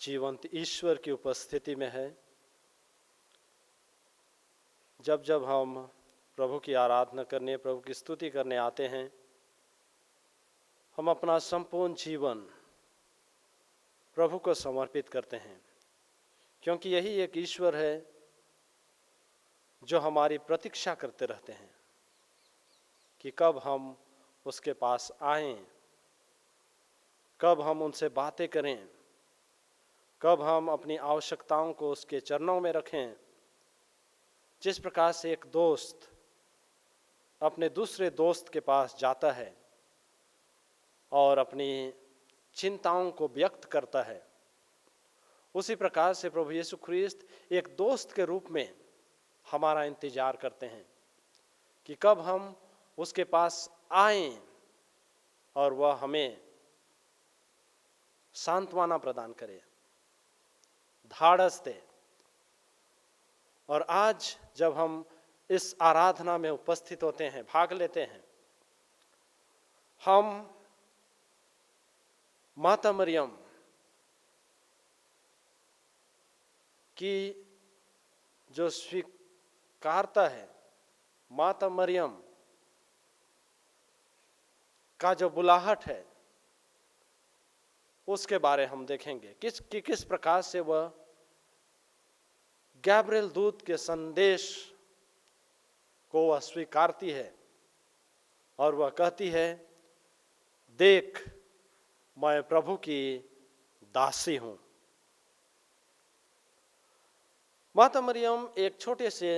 जीवंत ईश्वर की उपस्थिति में है। जब जब हम प्रभु की आराधना करने, प्रभु की स्तुति करने आते हैं, हम अपना संपूर्ण जीवन प्रभु को समर्पित करते हैं, क्योंकि यही एक ईश्वर है जो हमारी प्रतीक्षा करते रहते हैं कि कब हम उसके पास आएं, कब हम उनसे बातें करें, कब हम अपनी आवश्यकताओं को उसके चरणों में रखें। जिस प्रकार से एक दोस्त अपने दूसरे दोस्त के पास जाता है और अपनी चिंताओं को व्यक्त करता है, उसी प्रकार से प्रभु यीशु ख्रीस्त एक दोस्त के रूप में हमारा इंतजार करते हैं कि कब हम उसके पास आएं और वह हमें सांत्वना प्रदान करे, धाड़स दे। और आज जब हम इस आराधना में उपस्थित होते हैं, भाग लेते हैं, हम माता मरियम की जो स्वीकारता है, माता मरियम का जो बुलाहट है, उसके बारे हम देखेंगे किस प्रकार से वह गैब्रिएल दूत के संदेश को वह स्वीकारती है और वह कहती है, देख मैं प्रभु की दासी हूं। माता मरियम एक छोटे से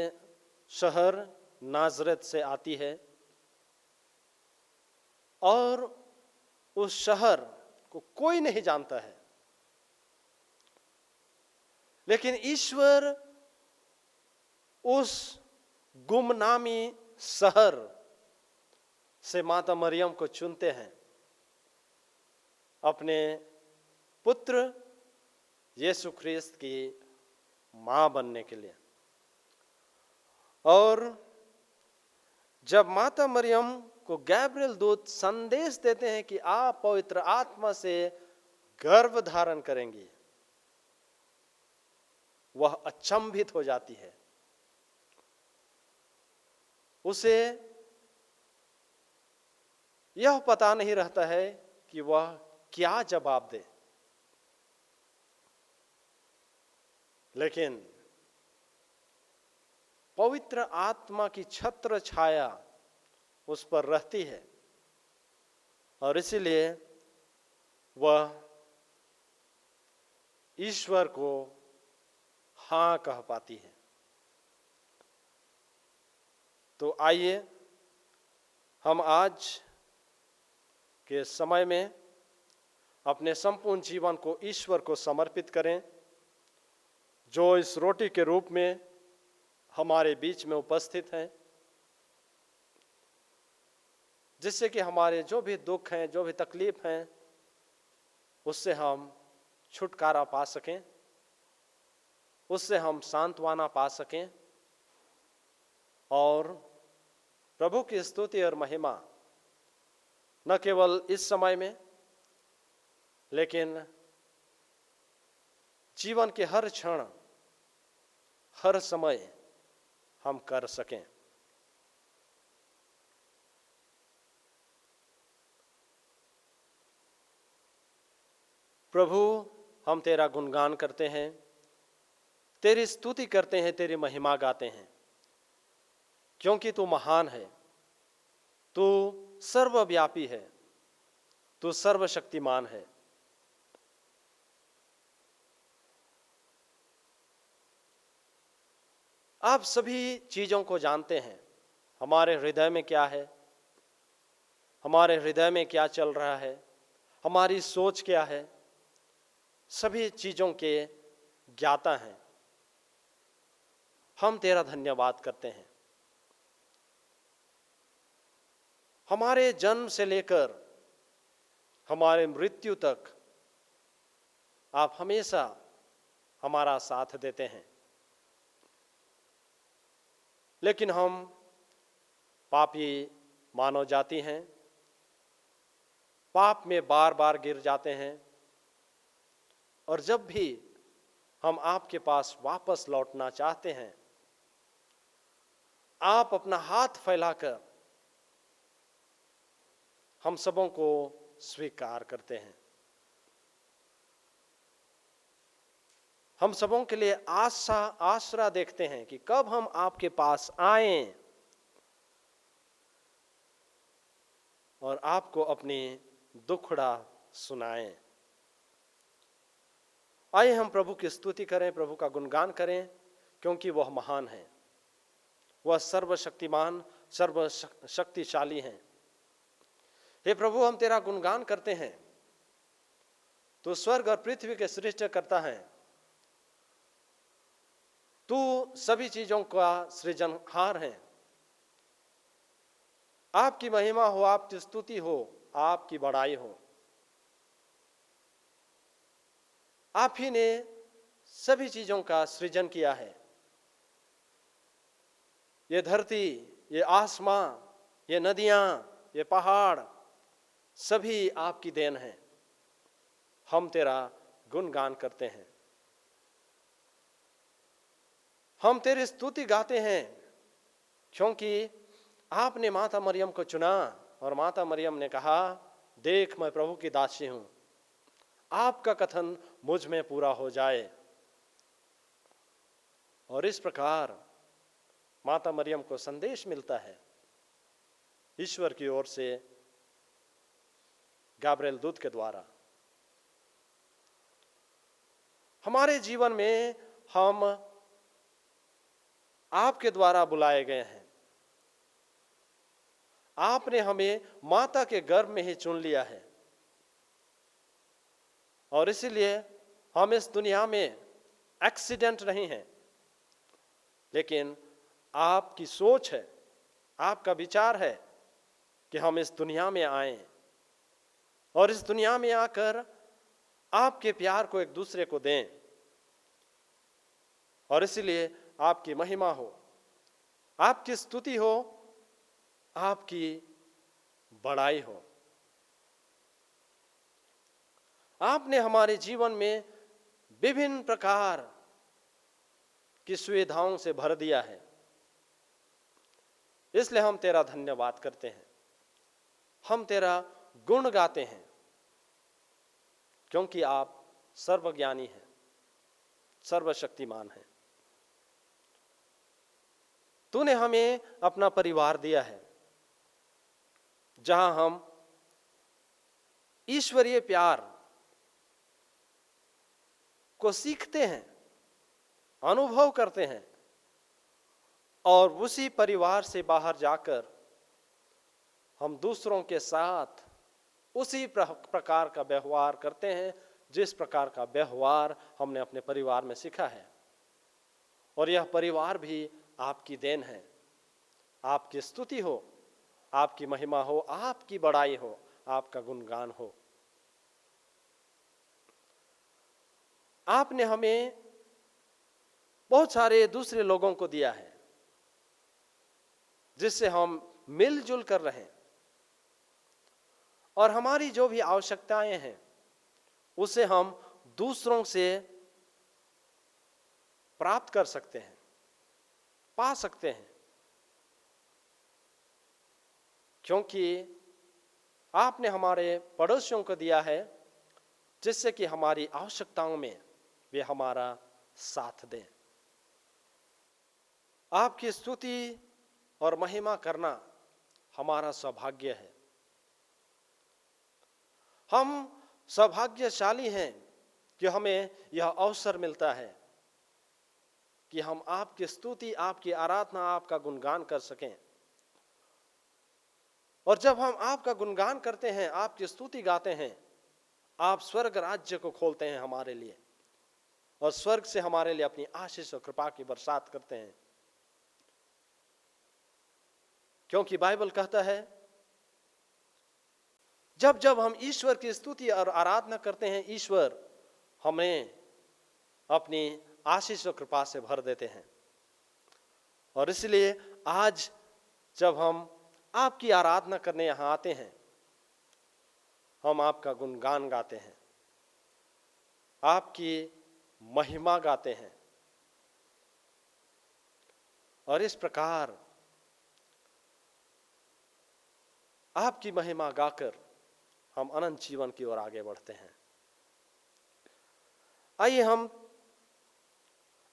शहर नाजरत से आती है और उस शहर को कोई नहीं जानता है, लेकिन ईश्वर उस गुमनामी शहर से माता मरियम को चुनते हैं अपने पुत्र यीशु ख्रिस्त की मां बनने के लिए। और जब माता मरियम को गैब्रियल दूत संदेश देते हैं कि आप पवित्र आत्मा से गर्भ धारण करेंगी, वह अचंभित हो जाती है। उसे यह पता नहीं रहता है कि वह क्या जवाब दे, लेकिन पवित्र आत्मा की छत्र छाया उस पर रहती है और इसीलिए वह ईश्वर को हां कह पाती है। तो आइए हम आज के समय में अपने संपूर्ण जीवन को ईश्वर को समर्पित करें, जो इस रोटी के रूप में हमारे बीच में उपस्थित हैं, जिससे कि हमारे जो भी दुख हैं, जो भी तकलीफ हैं, उससे हम छुटकारा पा सकें, उससे हम सांत्वना पा सकें और प्रभु की स्तुति और महिमा न केवल इस समय में, लेकिन जीवन के हर क्षण, हर समय हम कर सकें। प्रभु, हम तेरा गुणगान करते हैं, तेरी स्तुति करते हैं, तेरी महिमा गाते हैं, क्योंकि तू महान है, तू सर्वव्यापी है, तू सर्वशक्तिमान है। आप सभी चीजों को जानते हैं, हमारे हृदय में क्या है, हमारे हृदय में क्या चल रहा है, हमारी सोच क्या है, सभी चीजों के ज्ञाता हैं। हम तेरा धन्यवाद करते हैं। हमारे जन्म से लेकर हमारे मृत्यु तक आप हमेशा हमारा साथ देते हैं, लेकिन हम पापी मानव जाति हैं, पाप में बार बार गिर जाते हैं और जब भी हम आपके पास वापस लौटना चाहते हैं, आप अपना हाथ फैलाकर हम सबों को स्वीकार करते हैं। हम सबों के लिए आसरा देखते हैं कि कब हम आपके पास आएं और आपको अपनी दुखड़ा सुनाएं। आइए हम प्रभु की स्तुति करें, प्रभु का गुणगान करें, क्योंकि वह महान है, वह सर्वशक्तिमान, सर्वशक्तिशाली हैं। हे प्रभु, हम तेरा गुणगान करते हैं। तू स्वर्ग और पृथ्वी के सृष्टि करता है, तू सभी चीजों का सृजनहार है। आपकी महिमा हो, आपकी स्तुति हो, आपकी बड़ाई हो। आप ही ने सभी चीजों का सृजन किया है। ये धरती, ये आसमां, ये नदियां, ये पहाड़, सभी आपकी देन है। हम तेरा गुणगान करते हैं, हम तेरी स्तुति गाते हैं, क्योंकि आपने माता मरियम को चुना और माता मरियम ने कहा, देख मैं प्रभु की दासी हूं, आपका कथन मुझ में पूरा हो जाए। और इस प्रकार माता मरियम को संदेश मिलता है ईश्वर की ओर से गैब्रियल दूत के द्वारा। हमारे जीवन में हम आपके द्वारा बुलाए गए हैं। आपने हमें माता के गर्भ में ही चुन लिया है और इसीलिए हम इस दुनिया में एक्सीडेंट नहीं हैं, लेकिन आपकी सोच है, आपका विचार है कि हम इस दुनिया में आए और इस दुनिया में आकर आपके प्यार को एक दूसरे को दें। और इसलिए आपकी महिमा हो, आपकी स्तुति हो, आपकी बड़ाई हो। आपने हमारे जीवन में विभिन्न प्रकार की सुविधाओं से भर दिया है, इसलिए हम तेरा धन्यवाद करते हैं, हम तेरा गुण गाते हैं, क्योंकि आप सर्वज्ञानी हैं, सर्वशक्तिमान हैं। तूने हमें अपना परिवार दिया है, जहां हम ईश्वरीय प्यार को सीखते हैं, अनुभव करते हैं और उसी परिवार से बाहर जाकर हम दूसरों के साथ उसी प्रकार का व्यवहार करते हैं जिस प्रकार का व्यवहार हमने अपने परिवार में सीखा है। और यह परिवार भी आपकी देन है। आपकी स्तुति हो, आपकी महिमा हो, आपकी बड़ाई हो, आपका गुणगान हो। आपने हमें बहुत सारे दूसरे लोगों को दिया है जिससे हम मिलजुल कर रहें और हमारी जो भी आवश्यकताएं हैं उसे हम दूसरों से प्राप्त कर सकते हैं, पा सकते हैं, क्योंकि आपने हमारे पड़ोसियों को दिया है जिससे कि हमारी आवश्यकताओं में वे हमारा साथ दें। आपकी स्तुति और महिमा करना हमारा सौभाग्य है। हम सौभाग्यशाली हैं कि हमें यह अवसर मिलता है कि हम आपकी स्तुति, आपकी आराधना, आपका गुणगान कर सकें। और जब हम आपका गुणगान करते हैं, आपकी स्तुति गाते हैं, आप स्वर्ग राज्य को खोलते हैं हमारे लिए और स्वर्ग से हमारे लिए अपनी आशीष और कृपा की बरसात करते हैं। क्योंकि बाइबल कहता है जब जब हम ईश्वर की स्तुति और आराधना करते हैं, ईश्वर हमें अपनी आशीष और कृपा से भर देते हैं। और इसलिए आज जब हम आपकी आराधना करने यहाँ आते हैं, हम आपका गुणगान गाते हैं, आपकी महिमा गाते हैं और इस प्रकार आपकी महिमा गाकर हम अनंत जीवन की ओर आगे बढ़ते हैं। आइए हम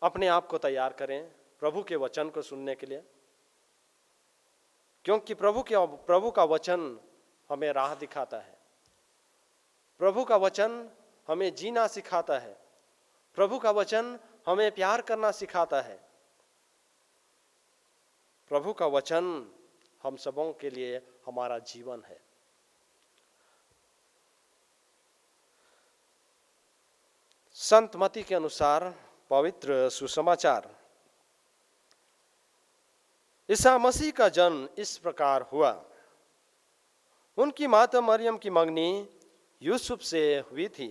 अपने आप को तैयार करें प्रभु के वचन को सुनने के लिए, क्योंकि प्रभु का वचन हमें राह दिखाता है, प्रभु का वचन हमें जीना सिखाता है, प्रभु का वचन हमें प्यार करना सिखाता है। प्रभु का वचन हम सबों के लिए हमारा जीवन है। संत मती के अनुसार पवित्र सुसमाचार। ईसा मसीह का जन्म इस प्रकार हुआ। उनकी माता मरियम की मंगनी यूसुफ से हुई थी,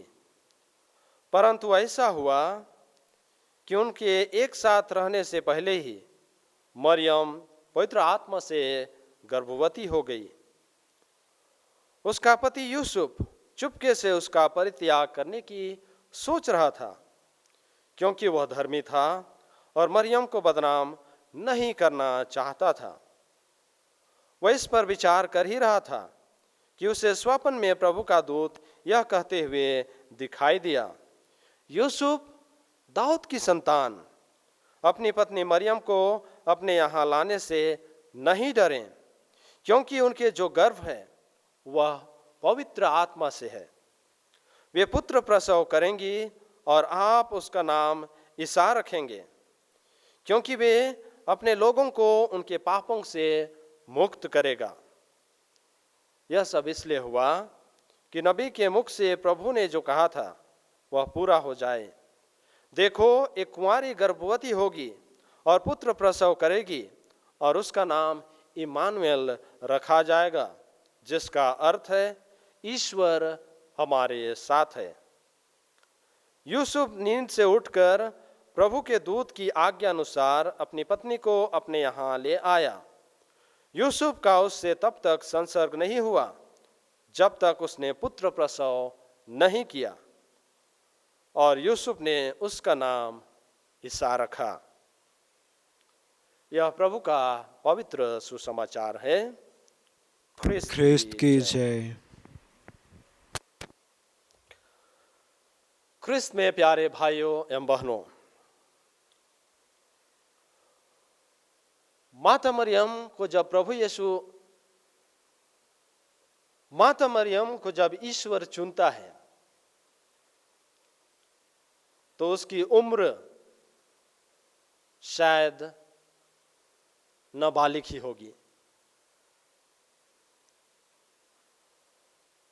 परंतु ऐसा हुआ कि उनके एक साथ रहने से पहले ही मरियम पवित्र आत्मा से गर्भवती हो गई। उसका पति यूसुफ चुपके से उसका परित्याग करने की सोच रहा था, क्योंकि वह धर्मी था और मरियम को बदनाम नहीं करना चाहता था। वह इस पर विचार कर ही रहा था कि उसे स्वप्न में प्रभु का दूत यह कहते हुए दिखाई दिया, यूसुफ दाऊद की संतान, अपनी पत्नी मरियम को अपने यहाँ लाने से नहीं डरें, क्योंकि उनके जो गर्भ है वह पवित्र आत्मा से है। वे पुत्र प्रसव करेंगी और आप उसका नाम ईसा रखेंगे, क्योंकि वे अपने लोगों को उनके पापों से मुक्त करेगा। यह सब इसलिए हुआ कि नबी के मुख से प्रभु ने जो कहा था वह पूरा हो जाए। देखो, एक कुंवारी गर्भवती होगी और पुत्र प्रसव करेगी और उसका नाम इमानुएल रखा जाएगा, जिसका अर्थ है ईश्वर हमारे साथ है। यूसुफ नींद से उठकर प्रभु के दूत की आज्ञा अनुसार अपनी पत्नी को अपने यहाँ ले आया। यूसुफ का उससे तब तक संसर्ग नहीं हुआ जब तक उसने पुत्र प्रसव नहीं किया, और यूसुफ ने उसका नाम ईसा रखा। यह प्रभु का पवित्र सुसमाचार है। ख्रिस्त की जय। ख्रिस्त में प्यारे भाइयों एवं बहनों, माता मरियम को जब ईश्वर चुनता है तो उसकी उम्र शायद नाबालिग ही होगी।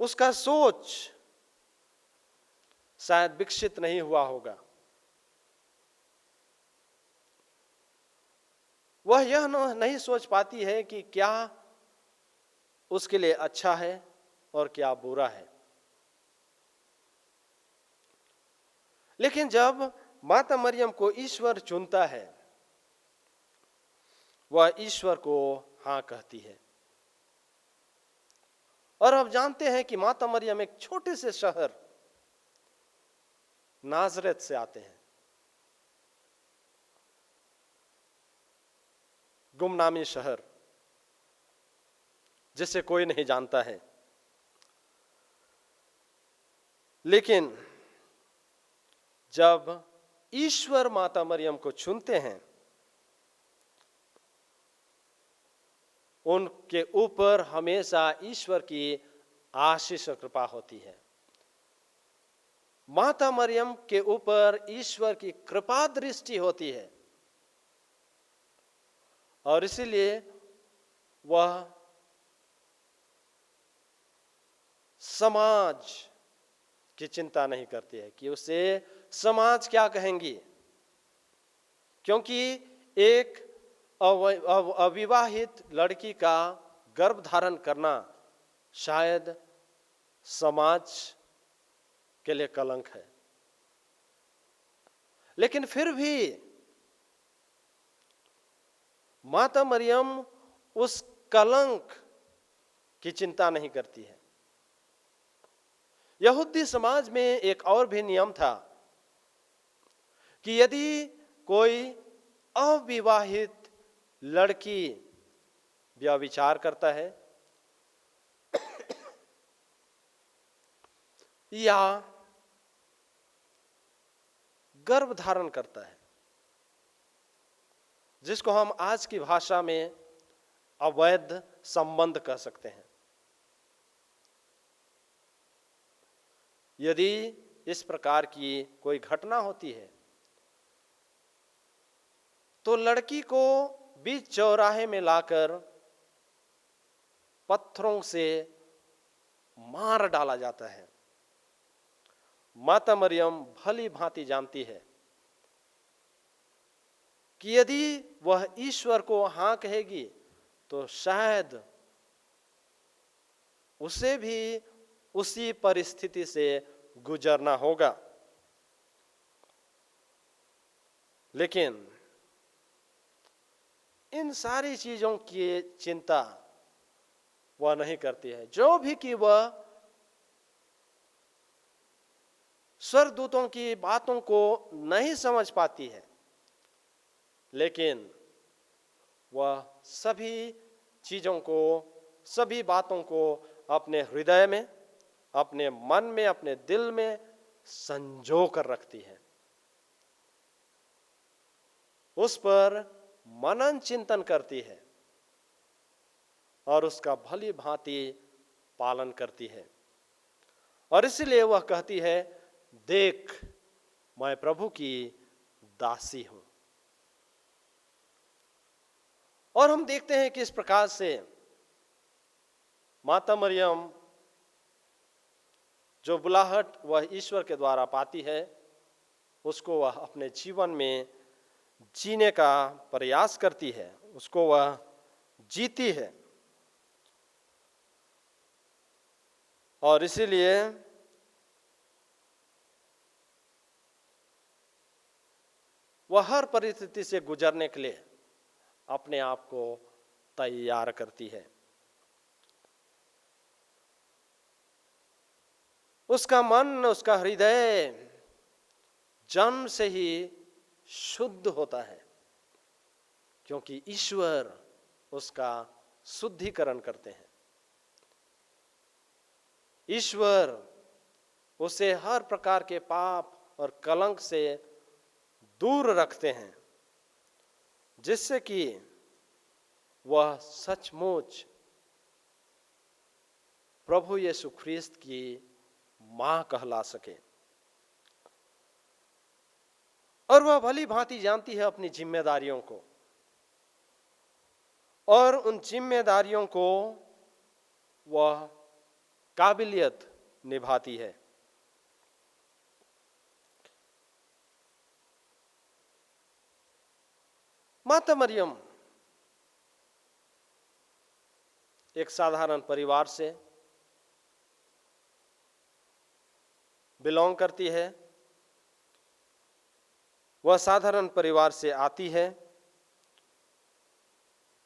उसका सोच शायद विकसित नहीं हुआ होगा। वह यह नहीं सोच पाती है कि क्या उसके लिए अच्छा है और क्या बुरा है। लेकिन जब माता मरियम को ईश्वर चुनता है, वह ईश्वर को हाँ कहती है। और अब जानते हैं कि माता मरियम एक छोटे से शहर नाजरेत से आते हैं, गुमनामी शहर जिसे कोई नहीं जानता है। लेकिन जब ईश्वर माता मरियम को चुनते हैं, उनके ऊपर हमेशा ईश्वर की आशीष और कृपा होती है। माता मरियम के ऊपर ईश्वर की कृपा दृष्टि होती है, और इसीलिए वह समाज की चिंता नहीं करती है कि उसे समाज क्या कहेंगी, क्योंकि एक अविवाहित लड़की का गर्भ धारण करना शायद समाज के लिए कलंक है। लेकिन फिर भी माता मरियम उस कलंक की चिंता नहीं करती है। यहूदी समाज में एक और भी नियम था कि यदि कोई अविवाहित लड़की व्यभिचार करता है या गर्भ धारण करता है, जिसको हम आज की भाषा में अवैध संबंध कह सकते हैं, यदि इस प्रकार की कोई घटना होती है तो लड़की को बीच चौराहे में लाकर पत्थरों से मार डाला जाता है। माता मरियम भली भांति जानती है कि यदि वह ईश्वर को हां कहेगी तो शायद उसे भी उसी परिस्थिति से गुजरना होगा। लेकिन इन सारी चीजों की चिंता वह नहीं करती है, जो भी कि वह स्वर्गदूतों की बातों को नहीं समझ पाती है, लेकिन वह सभी चीजों को, सभी बातों को अपने हृदय में, अपने मन में, अपने दिल में संजो कर रखती है, उस पर मनन चिंतन करती है और उसका भली भांति पालन करती है। और इसलिए वह कहती है, देख मैं प्रभु की दासी हूं। और हम देखते हैं कि इस प्रकार से माता मरियम जो बुलाहट वह ईश्वर के द्वारा पाती है, उसको वह अपने जीवन में जीने का प्रयास करती है, उसको वह जीती है। और इसीलिए वह हर परिस्थिति से गुजरने के लिए अपने आप को तैयार करती है। उसका मन, उसका हृदय जन्म से ही शुद्ध होता है, क्योंकि ईश्वर उसका शुद्धिकरण करते हैं। ईश्वर उसे हर प्रकार के पाप और कलंक से दूर रखते हैं, जिससे कि वह सचमुच प्रभु यीशु ख्रीस्त की मां कहला सके। और वह भली भांति जानती है अपनी जिम्मेदारियों को, और उन जिम्मेदारियों को वह काबिलियत निभाती है। माता मरियम एक साधारण परिवार से बिलोंग करती है। वह साधारण परिवार से आती है।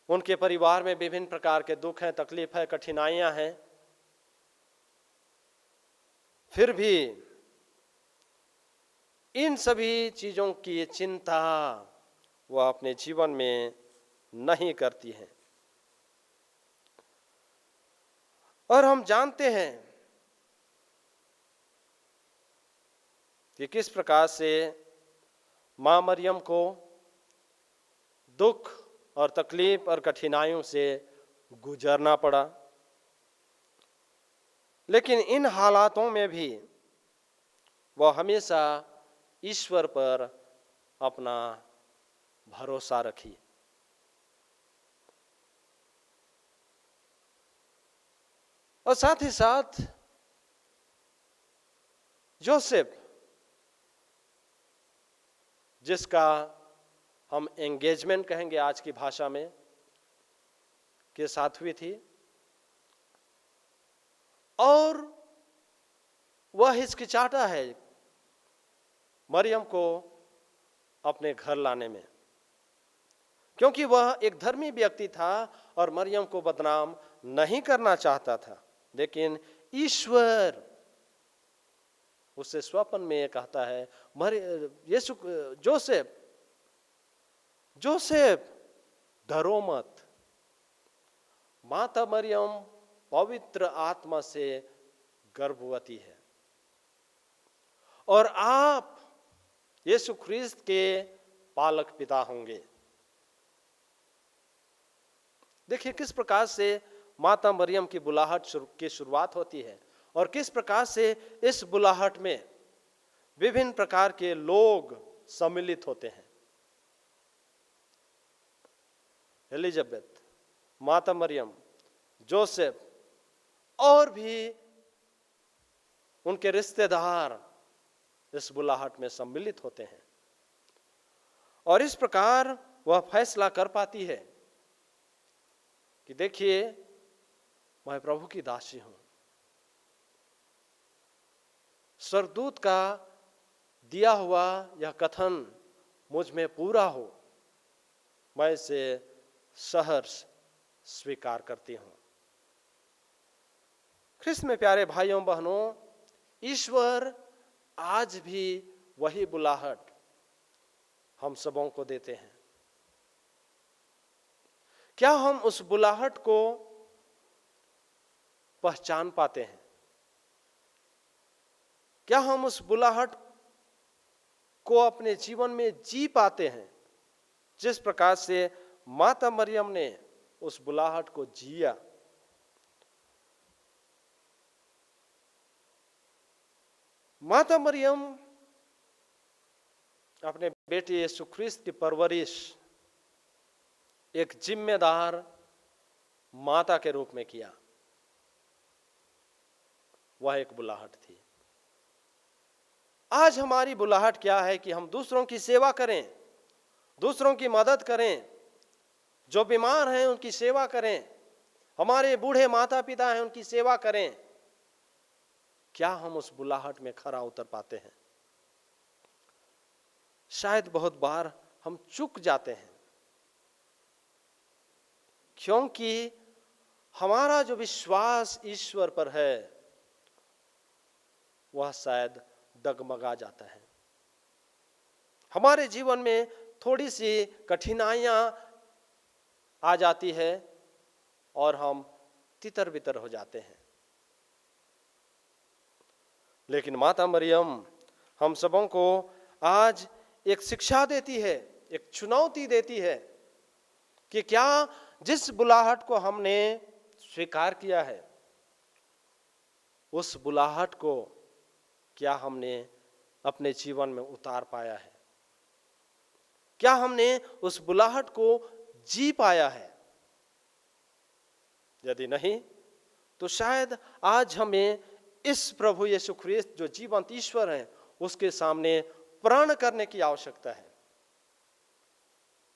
उनके परिवार में विभिन्न प्रकार के दुख हैं, तकलीफ है, कठिनाइयां हैं। फिर भी इन सभी चीजों की चिंता वह अपने जीवन में नहीं करती है। और हम जानते हैं कि किस प्रकार से मां मरियम को दुख और तकलीफ और कठिनाइयों से गुजरना पड़ा, लेकिन इन हालातों में भी वह हमेशा ईश्वर पर अपना भरोसा रखी। और साथ ही साथ जोसेफ, जिसका हम एंगेजमेंट कहेंगे आज की भाषा में, के साथ हुई थी, और वह हिचकिचाता है मरियम को अपने घर लाने में, क्योंकि वह एक धर्मी व्यक्ति था और मरियम को बदनाम नहीं करना चाहता था। लेकिन ईश्वर उससे स्वप्न में कहता है, यीशु जोसेफ, जोसेफ डरो मत, माता मरियम पवित्र आत्मा से गर्भवती है और आप यीशु ख्रीस्त के पालक पिता होंगे। देखिए किस प्रकार से माता मरियम की बुलाहट की शुरुआत होती है और किस प्रकार से इस बुलाहट में विभिन्न प्रकार के लोग सम्मिलित होते हैं। एलिजाबेथ, माता मरियम, जोसेफ और भी उनके रिश्तेदार इस बुलाहट में सम्मिलित होते हैं और इस प्रकार वह फैसला कर पाती है कि देखिए मैं प्रभु की दासी हूं, स्वर्गदूत का दिया हुआ यह कथन मुझ में पूरा हो, मैं इसे सहर्ष स्वीकार करती हूं। ख्रिस्त में प्यारे भाइयों बहनों, ईश्वर आज भी वही बुलाहट हम सबों को देते हैं। क्या हम उस बुलाहट को पहचान पाते हैं? क्या हम उस बुलाहट को अपने जीवन में जी पाते हैं, जिस प्रकार से माता मरियम ने उस बुलाहट को जिया? माता मरियम अपने बेटे यीशु ख्रीस्त की परवरिश एक जिम्मेदार माता के रूप में किया। वह एक बुलाहट थी। आज हमारी बुलाहट क्या है कि हम दूसरों की सेवा करें, दूसरों की मदद करें, जो बीमार हैं उनकी सेवा करें, हमारे बूढ़े माता पिता हैं उनकी सेवा करें। क्या हम उस बुलाहट में खरा उतर पाते हैं? शायद बहुत बार हम चूक जाते हैं, क्योंकि हमारा जो विश्वास ईश्वर पर है वह शायद डगमगा जाता है। हमारे जीवन में थोड़ी सी कठिनाइयां आ जाती है और हम तितर बितर हो जाते हैं। लेकिन माता मरियम हम सबों को आज एक शिक्षा देती है, एक चुनौती देती है कि क्या जिस बुलाहट को हमने स्वीकार किया है, उस बुलाहट को क्या हमने अपने जीवन में उतार पाया है? क्या हमने उस बुलाहट को जी पाया है? यदि नहीं, तो शायद आज हमें इस प्रभु यीशु ख्रीस्त जो जीवंत ईश्वर हैं उसके सामने प्रण करने की आवश्यकता है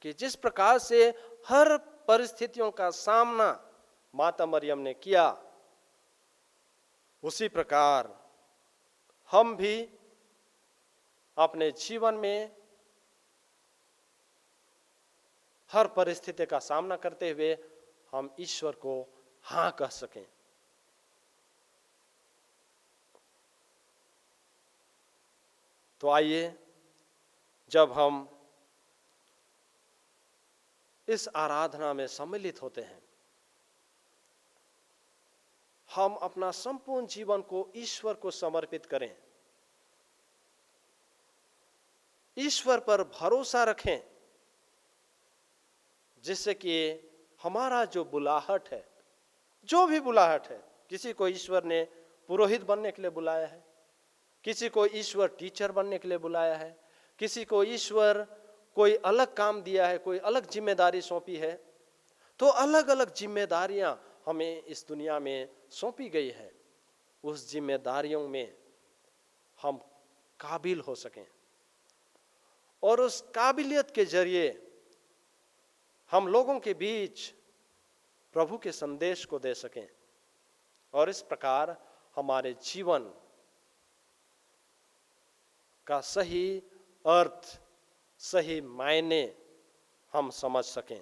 कि जिस प्रकार से हर परिस्थितियों का सामना माता मरियम ने किया, उसी प्रकार हम भी अपने जीवन में हर परिस्थिति का सामना करते हुए हम ईश्वर को हां कह सकें। तो आइए, जब हम इस आराधना में सम्मिलित होते हैं, हम अपना संपूर्ण जीवन को ईश्वर को समर्पित करें, ईश्वर पर भरोसा रखें, जिससे कि हमारा जो बुलाहट है, जो भी बुलाहट है, किसी को ईश्वर ने पुरोहित बनने के लिए बुलाया है, किसी को ईश्वर टीचर बनने के लिए बुलाया है, किसी को ईश्वर कोई अलग काम दिया है, कोई अलग जिम्मेदारी सौंपी है, तो अलग अलग जिम्मेदारियां हमें इस दुनिया में सौंपी गई है। उस जिम्मेदारियों में हम काबिल हो सकें और उस काबिलियत के जरिए हम लोगों के बीच प्रभु के संदेश को दे सकें और इस प्रकार हमारे जीवन का सही अर्थ, सही मायने हम समझ सकें।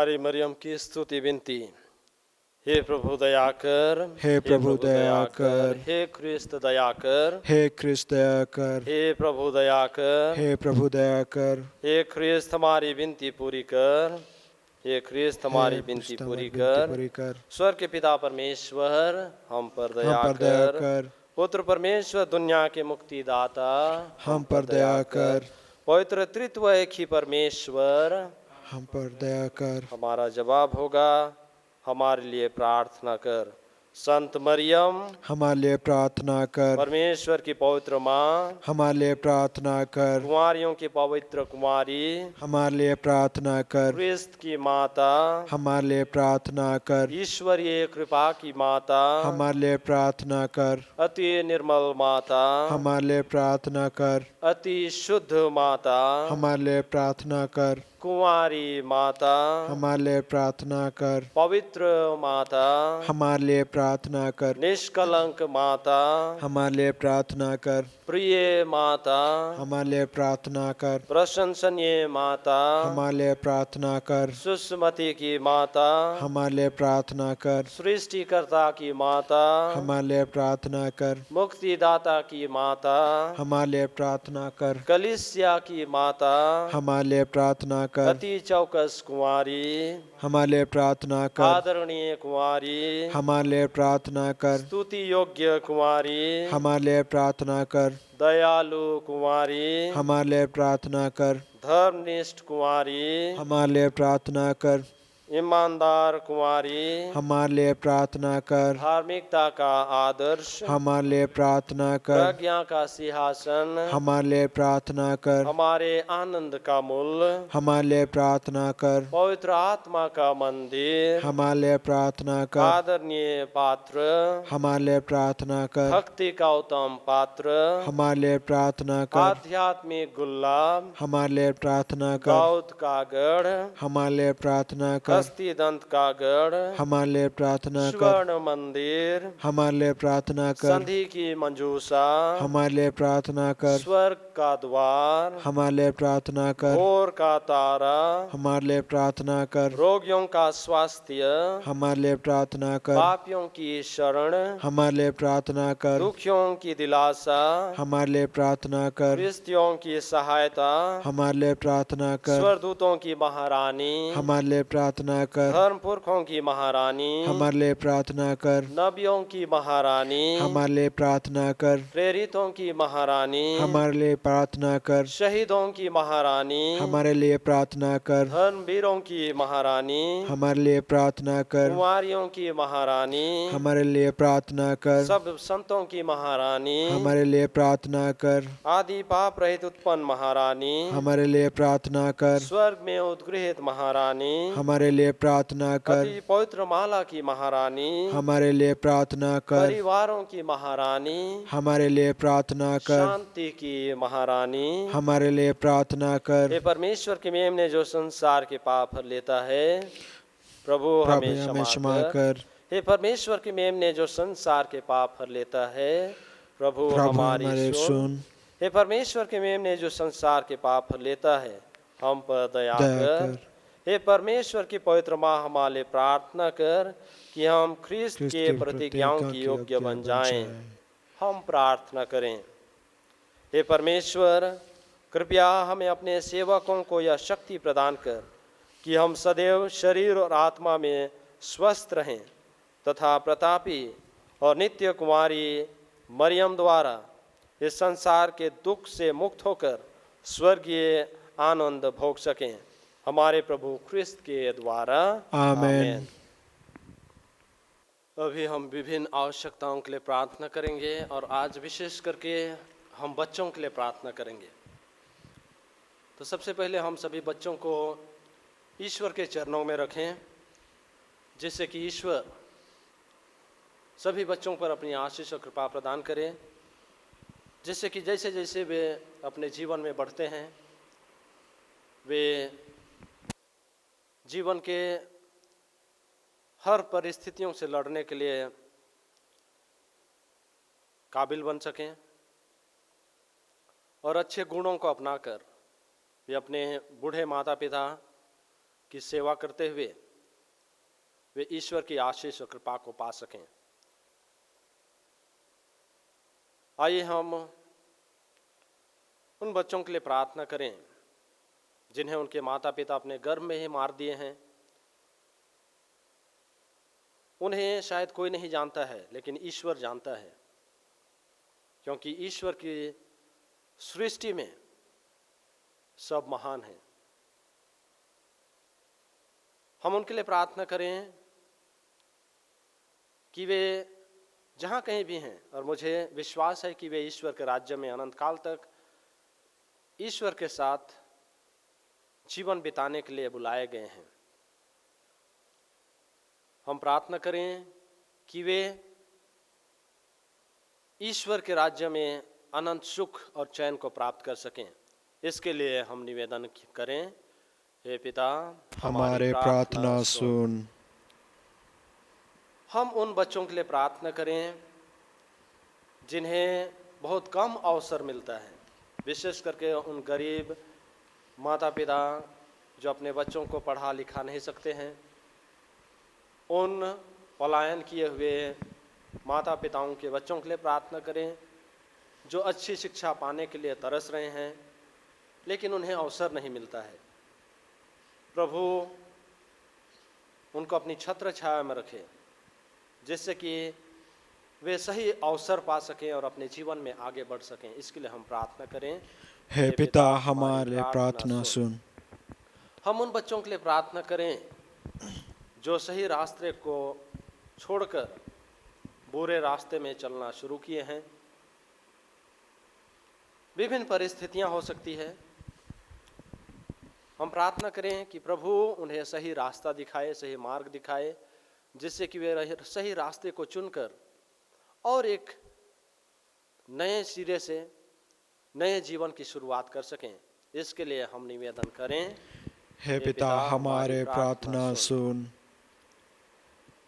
कुमारी मरियम की स्तुति विनती। हे प्रभु दया कर, हे प्रभु दया कर, हे ख्रिस्त दया कर, हे ख्रिस्त दया कर, हे प्रभु दया कर, हे प्रभु दया कर, हे ख्रिस्त हमारी विनती पूरी कर, हे ख्रिस्त हमारी हे विनती ख्रिस्त पूरी हमारी विनती कर। पूरी कर। स्वर्ग के पिता परमेश्वर हम पर हम दया पर दया कर। कर, पुत्र परमेश्वर दुनिया के मुक्तिदाता हम पर दया कर, पवित्र त्रित्व एक ही परमेश्वर हम पर दया कर। हमारा जवाब होगा, हमारे लिए प्रार्थना कर। संत मरियम हमारे लिए प्रार्थना कर, परमेश्वर की पवित्र माँ, हमारे लिए प्रार्थना कर, कुमारियों की पवित्र कुमारी, हमारे लिए प्रार्थना कर, क्रिस्त की माता, हमारे लिए प्रार्थना कर, ईश्वरीय कृपा की माता, हमारे लिए प्रार्थना कर, अति निर्मल माता, हमारे लिए प्रार्थना कर, अति शुद्ध माता, हमारे लिए प्रार्थना कर, कुंवारी माता, हमारे लिए प्रार्थना कर, पवित्र माता, हमारे लिए प्रार्थना कर, निष्कलंक माता, हमारे लिए प्रार्थना कर, प्रिय माता, हमारे लिए प्रार्थना कर, प्रशंसनीय माता, हमारे लिए प्रार्थना कर, सुषमति की माता, हमारे लिए प्रार्थना कर, सृष्टिकर्ता की माता, हमारे लिए प्रार्थना कर, मुक्तिदाता की माता, हमारे लिए प्रार्थना कर, कलिसिया की माता, हमारे लिए प्रार्थना कर, अति चौकस कुंवारी, हमारे लिए प्रार्थना कर, आदरणीय कुंवारी, हमारे लिए प्रार्थना कर, स्तुति योग्य कुंवारी, हमारे लिए प्रार्थना कर, दयालु कुंवारी, हमारे लिए प्रार्थना कर, धर्मनिष्ठ कुंवारी, हमारे लिए प्रार्थना कर, ईमानदार कुंवारी, हमारे लिए प्रार्थना कर, धार्मिकता का आदर्श, हमारे लिए प्रार्थना कर, प्रज्ञा का सिंहासन, हमारे लिए प्रार्थना कर, हमारे आनंद का मूल, हमारे लिए प्रार्थना कर, पवित्र आत्मा का मंदिर, हमारे लिए प्रार्थना कर, आदरणीय पात्र, हमारे लिए प्रार्थना कर, भक्ति का उत्तम पात्र, हमारे लिए प्रार्थना कर, आध्यात्मिक गुलाब, हमारे लिए प्रार्थना कर, दाऊद का गढ़, हमारे लिए प्रार्थना कर, हस्ती दंत का गढ़, हमारे लिए प्रार्थना कर, स्वर्ण मंदिर, हमारे लिए प्रार्थना कर, संधि की मंजूषा, हमारे लिए प्रार्थना कर, स्वर्ग का द्वार, हमारे लिए प्रार्थना कर, भोर का तारा, हमारे लिए प्रार्थना कर, रोगियों का स्वास्थ्य, हमारे लिए प्रार्थना कर, पापियों की शरण, हमारे लिए प्रार्थना कर, दुखियों की दिलासा, हमारे लिए प्रार्थना कर, फिलिस्तियों की सहायता, हमारे लिए प्रार्थना कर, स्वरदूतों की महारानी, हमारे लिए प्रार्थना कर, धर्म पुरखों की महारानी, हमारे लिए प्रार्थना कर, नबियों की महारानी, हमारे लिए प्रार्थना कर, प्रेरितों की महारानी, हमारे लिए प्रार्थना कर, शहीदों की महारानी, हमारे लिए प्रार्थना कर, धर्मवीरों की महारानी, हमारे लिए प्रार्थना कर, कुमारियों की महारानी, हमारे लिए प्रार्थना कर, सब संतों की महारानी, हमारे लिए प्रार्थना कर, आदि पाप रहित उत्पन्न महारानी, हमारे लिए प्रार्थना कर, स्वर्ग में उद्गृहित महारानी, हमारे लिए प्रार्थना कर, अति पवित्र माला की महारानी, हमारे लिए प्रार्थना कर, परिवारों की महारानी, हमारे लिए प्रार्थना कर, शांति की महारानी, हमारे लिए प्रार्थना कर, हे परमेश्वर के मेमने जो संसार के पाप हर लेता है, प्रभु हमें क्षमा कर। हे परमेश्वर के मेमने जो संसार के पाप हर लेता है, प्रभु हमारी सुन। हे परमेश्वर के मेमने जो संसार के पाप हर लेता है, हम पर दया कर। हे परमेश्वर की पवित्र माँ, हमारे प्रार्थना कर कि हम ख्रिस्त के प्रतिज्ञाओं की योग्य बन जाएं। हम प्रार्थना करें। हे परमेश्वर, कृपया हमें अपने सेवकों को यह शक्ति प्रदान कर कि हम सदैव शरीर और आत्मा में स्वस्थ रहें तथा प्रतापी और नित्य कुमारी मरियम द्वारा इस संसार के दुख से मुक्त होकर स्वर्गीय आनंद भोग सकें। हमारे प्रभु ख्रिस्त के द्वारा आमीन। अभी हम विभिन्न आवश्यकताओं के लिए प्रार्थना करेंगे और आज विशेष करके हम बच्चों के लिए प्रार्थना करेंगे। तो सबसे पहले हम सभी बच्चों को ईश्वर के चरणों में रखें, जिससे कि ईश्वर सभी बच्चों पर अपनी आशीष और कृपा प्रदान करें, जिससे कि जैसे जैसे वे अपने जीवन में बढ़ते हैं, वे जीवन के हर परिस्थितियों से लड़ने के लिए काबिल बन सकें और अच्छे गुणों को अपनाकर वे अपने बूढ़े माता पिता की सेवा करते हुए वे ईश्वर की आशीष और कृपा को पा सकें। आइए हम उन बच्चों के लिए प्रार्थना करें जिन्हें उनके माता पिता अपने गर्भ में ही मार दिए हैं। उन्हें शायद कोई नहीं जानता है, लेकिन ईश्वर जानता है, क्योंकि ईश्वर की सृष्टि में सब महान है। हम उनके लिए प्रार्थना करें कि वे जहाँ कहीं भी हैं, और मुझे विश्वास है कि वे ईश्वर के राज्य में अनंत काल तक ईश्वर के साथ जीवन बिताने के लिए बुलाए गए हैं। हम प्रार्थना करें कि वे ईश्वर के राज्य में अनंत सुख और चैन को प्राप्त कर सकें। इसके लिए हम निवेदन करें, हे पिता हमारे प्रार्थना सुन। हम उन बच्चों के लिए प्रार्थना करें जिन्हें बहुत कम अवसर मिलता है, विशेष करके उन गरीब माता पिता जो अपने बच्चों को पढ़ा लिखा नहीं सकते हैं, उन पलायन किए हुए माता पिताओं के बच्चों के लिए प्रार्थना करें जो अच्छी शिक्षा पाने के लिए तरस रहे हैं, लेकिन उन्हें अवसर नहीं मिलता है। प्रभु उनको अपनी छत्र छाया में रखे, जिससे कि वे सही अवसर पा सकें और अपने जीवन में आगे बढ़ सकें। इसके लिए हम प्रार्थना करें, हे पिता हमारे प्रार्थना सुन। हम उन बच्चों के लिए प्रार्थना करें जो सही रास्ते को छोड़कर बुरे रास्ते में चलना शुरू किए हैं। विभिन्न परिस्थितियां हो सकती है। हम प्रार्थना करें कि प्रभु उन्हें सही रास्ता दिखाए, सही मार्ग दिखाए, जिससे कि वे सही रास्ते को चुनकर और एक नए सिरे से नए जीवन की शुरुआत कर सकें। इसके लिए हम निवेदन करें, हे पिता हमारे प्रार्थना सुन।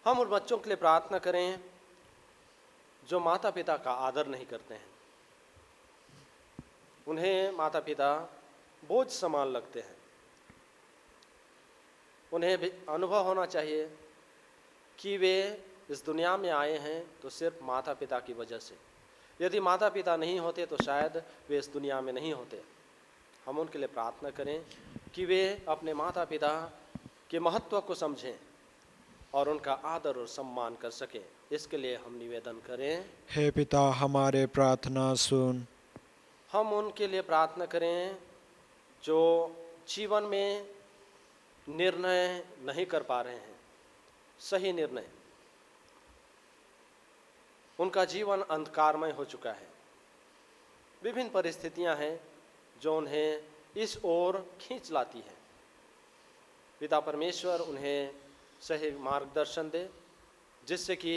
हम उन बच्चों के लिए प्रार्थना करें जो माता पिता का आदर नहीं करते हैं। उन्हें माता पिता बोझ समान लगते हैं। उन्हें भी अनुभव होना चाहिए कि वे इस दुनिया में आए हैं तो सिर्फ माता पिता की वजह से। यदि माता पिता नहीं होते तो शायद वे इस दुनिया में नहीं होते। हम उनके लिए प्रार्थना करें कि वे अपने माता पिता के महत्व को समझें और उनका आदर और सम्मान कर सकें। इसके लिए हम निवेदन करें, हे पिता हमारे प्रार्थना सुन। हम उनके लिए प्रार्थना करें जो जीवन में निर्णय नहीं कर पा रहे हैं, सही निर्णय। उनका जीवन अंधकारमय हो चुका है। विभिन्न परिस्थितियां हैं जो उन्हें इस ओर खींच लाती हैं। पिता परमेश्वर उन्हें सही मार्गदर्शन दे, जिससे कि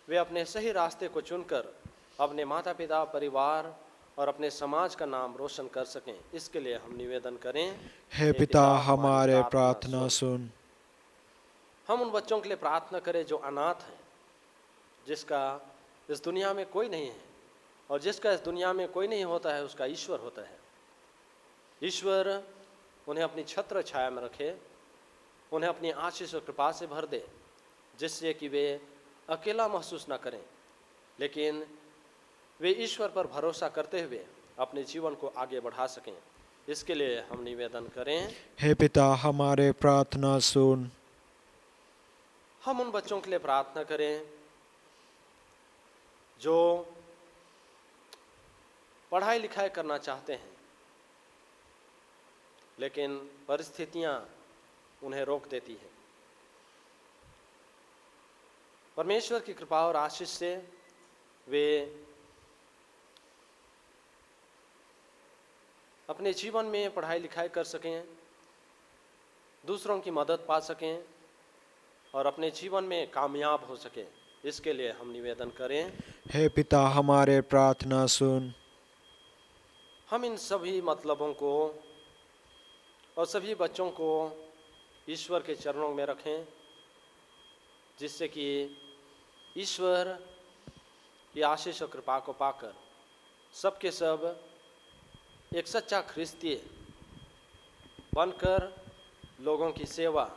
वे अपने सही रास्ते को चुनकर अपने माता पिता, परिवार और अपने समाज का नाम रोशन कर सकें। इसके लिए हम निवेदन करें, हे पिता हमारे प्रार्थना सुन। हम उन बच्चों के लिए प्रार्थना करें जो अनाथ हैं, जिसका इस दुनिया में कोई नहीं है, और जिसका इस दुनिया में कोई नहीं होता है उसका ईश्वर होता है। ईश्वर उन्हें अपनी छत्र छाया में रखे, उन्हें अपनी आशीष और कृपा से भर दे, जिससे कि वे अकेला महसूस न करें, लेकिन वे ईश्वर पर भरोसा करते हुए अपने जीवन को आगे बढ़ा सकें। इसके लिए हम निवेदन करें, हे पिता हमारे प्रार्थना सुन। हम उन बच्चों के लिए प्रार्थना करें जो पढ़ाई लिखाई करना चाहते हैं, लेकिन परिस्थितियां उन्हें रोक देती है। परमेश्वर की कृपा और आशीष से वे अपने जीवन में पढ़ाई लिखाई कर सकें, दूसरों की मदद पा सकें और अपने जीवन में कामयाब हो सकें। इसके लिए हम निवेदन करें, हे पिता हमारे प्रार्थना सुन। हम इन सभी मतलबों को और सभी बच्चों को ईश्वर के चरणों में रखें, जिससे कि ईश्वर की आशीष और कृपा को पाकर सबके सब एक सच्चा ख्रिस्तीय बनकर लोगों की सेवा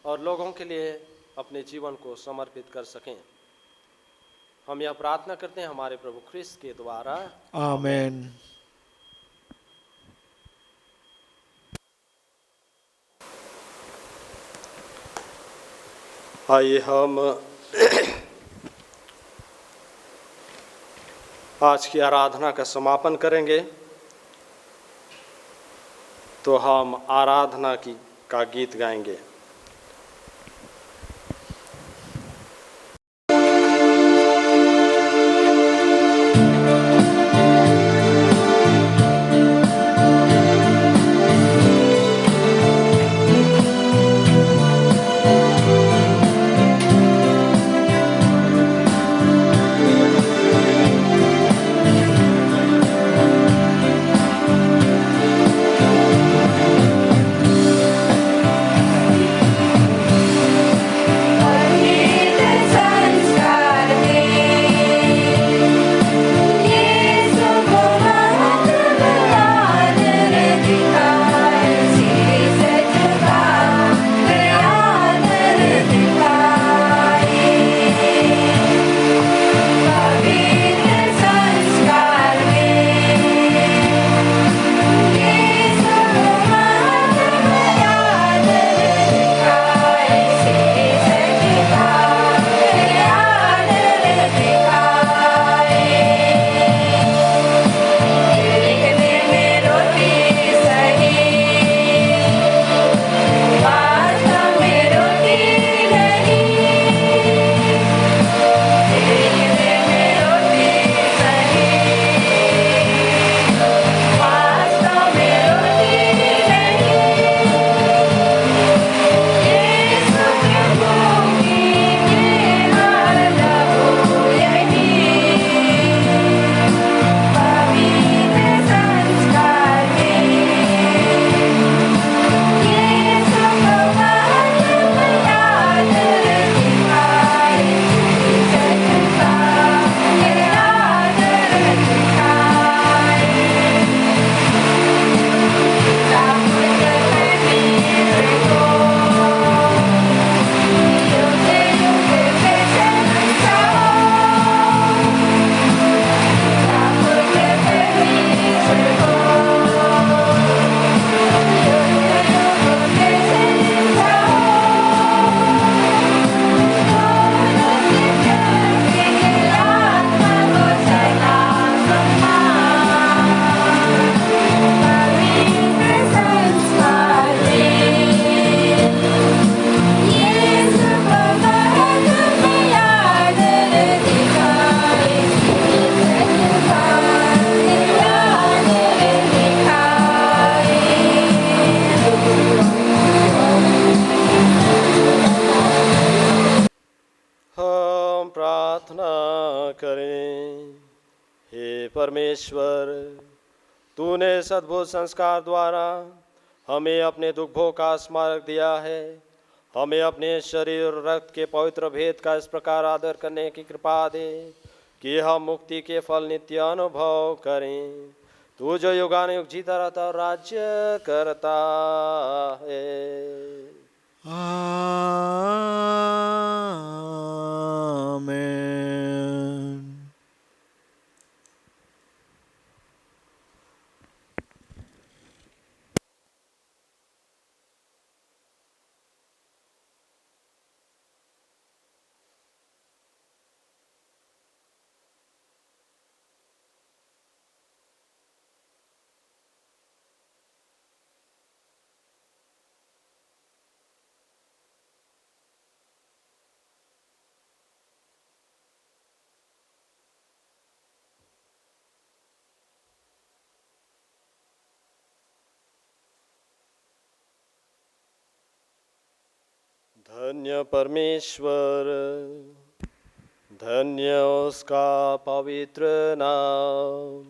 और लोगों के लिए अपने जीवन को समर्पित कर सकें। हम यह प्रार्थना करते हैं हमारे प्रभु ख्रिस्त के द्वारा, आमेन। आइए हम आज की आराधना का समापन करेंगे। तो हम आराधना का गीत गाएंगे। परमेश्वर, तूने इस अद्भुत संस्कार द्वारा हमें अपने दुख भोग का स्मारक दिया है। हमें अपने शरीर और रक्त के पवित्र भेद का इस प्रकार आदर करने की कृपा दे कि हम मुक्ति के फल नित्य अनुभव करें। तू जो युगानुयुग जीता रहता और राज्य करता है। आमेन। धन्य परमेश्वर, धन्य उसका पवित्र नाम,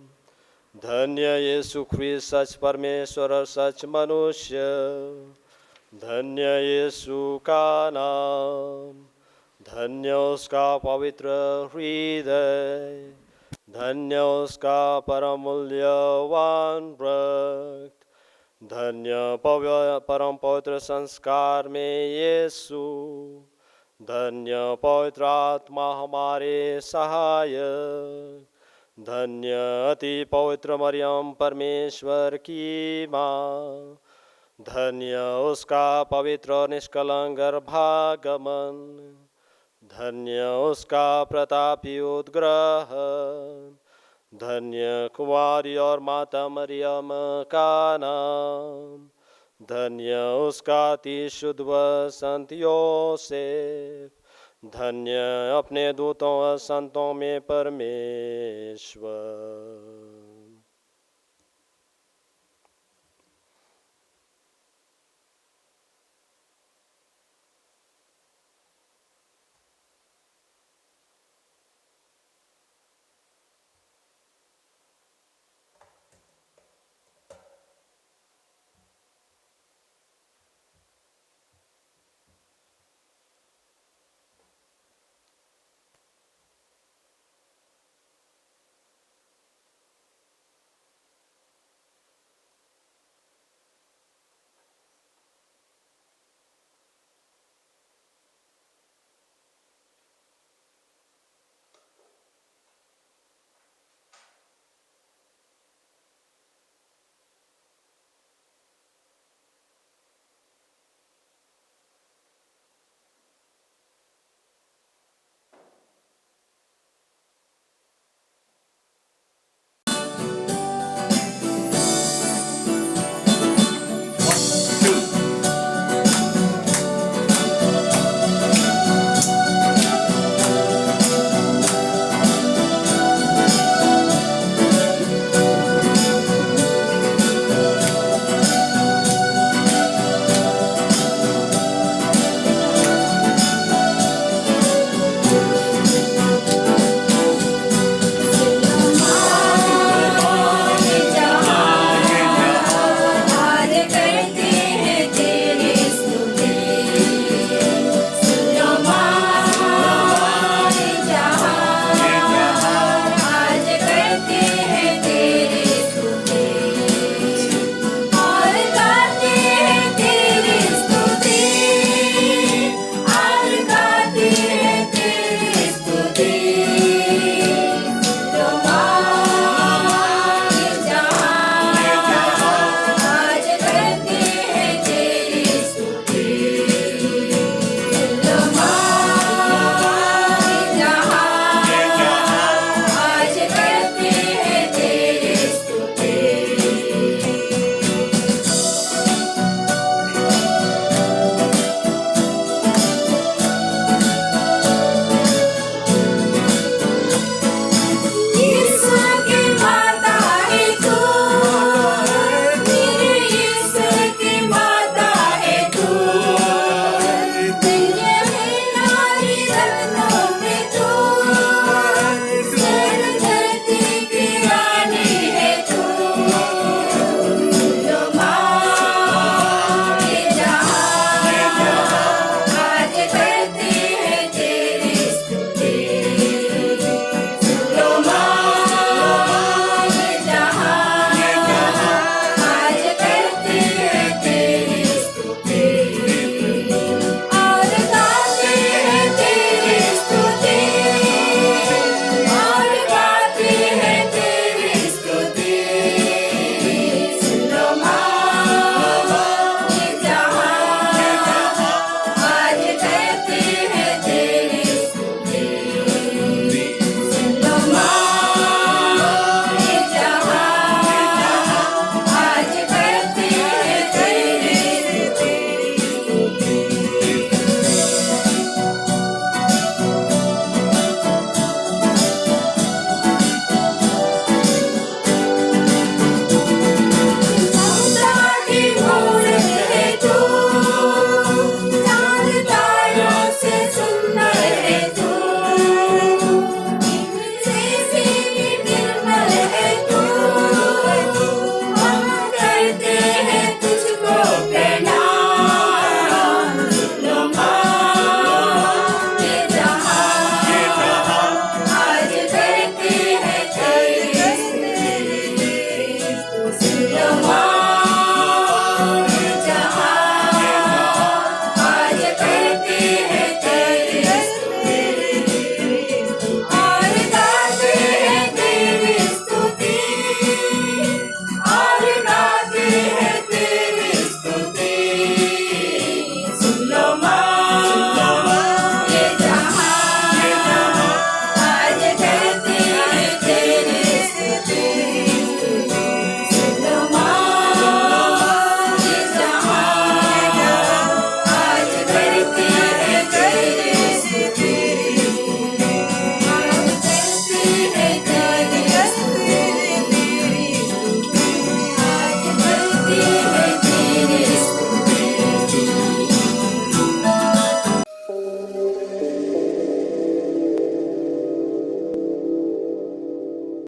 धन्य यीशु ख्रिस्त सच परमेश्वर और सच मनुष्य, धन्य यीशु का नाम, धन्य उसका पवित्र हृदय, धन्य उसका परम मूल्यवान रक्त, धन्य परम पवित्र संस्कार में यीशु, धन्य पवित्र आत्मा हमारे सहायक, धन्य अति पवित्र मरियम परमेश्वर की माँ, धन्य उसका पवित्र निष्कलंक गर्भागमन, धन्य उसका प्रतापी उद्ग्रहण, धन्य कुमारी और माता मरियम का नाम, धन्य उसका अति शुद्ध व संत योसेफ, धन्य अपने दूतों व संतों में परमेश्वर।